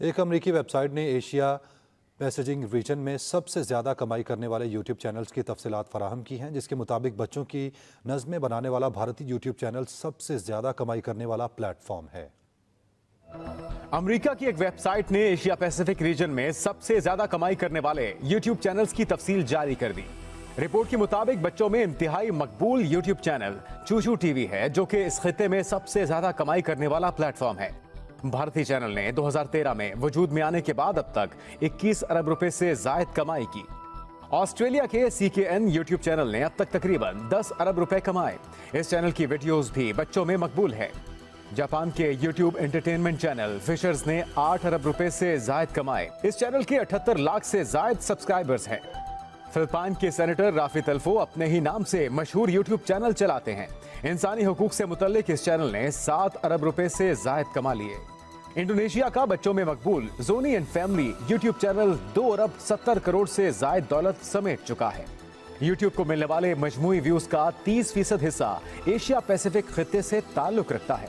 ایک امریکی web site نے ایشیا پیسیفک ریجن میں سب سے زیادہ کمائی کرنے والے یوٹیوب چینلز کی تفصیلات فراہم کی ہیں، جس کے مطابق بچوں کی نظمیں بنانے والا بھارتی یوٹیوب چینل سب سے زیادہ کمائی کرنے والا پلیٹ فارم ہے۔ امریکہ کی ایک ویب سائٹ نے ایشیا پیسیفک ریجن میں سب سے زیادہ کمائی کرنے والے یوٹیوب چینلز کی تفصیل جاری کر دی۔ رپورٹ کے مطابق بچوں میں انتہائی مقبول یوٹیوب چینل چوچو ٹی وی ہے، جو کہ اس خطے میں سب سے زیادہ کمائی کرنے والا پلیٹ فارم ہے۔ بھارتی چینل نے 2013 میں وجود میں آنے کے بعد اب تک 21 ارب روپے سے زائد کمائی کی۔ آسٹریلیا کے CKN یوٹیوب چینل نے اب تک تقریباً 10 ارب روپے کمائے۔ اس چینل کی ویڈیوز بھی بچوں میں مقبول ہے۔ جاپان کے یوٹیوب انٹرٹینمنٹ چینل فشرز نے 8 ارب روپے سے زائد کمائے۔ اس چینل کے 78 لاکھ سے زائد سبسکرائبرز ہیں۔ فلپائن کے سینیٹر رافی تلفو اپنے ہی نام سے مشہور یوٹیوب چینل چلاتے ہیں۔ انسانی حقوق سے متعلق اس چینل نے 7 ارب روپے سے زائد کما لیے۔ انڈونیشیا کا بچوں میں مقبول زونی اینڈ فیملی یوٹیوب چینل 2 ارب 70 کروڑ سے زائد دولت سمیٹ چکا ہے۔ یوٹیوب کو ملنے والے مجموعی ویوز کا 30% حصہ ایشیا پیسیفک خطے سے تعلق رکھتا ہے۔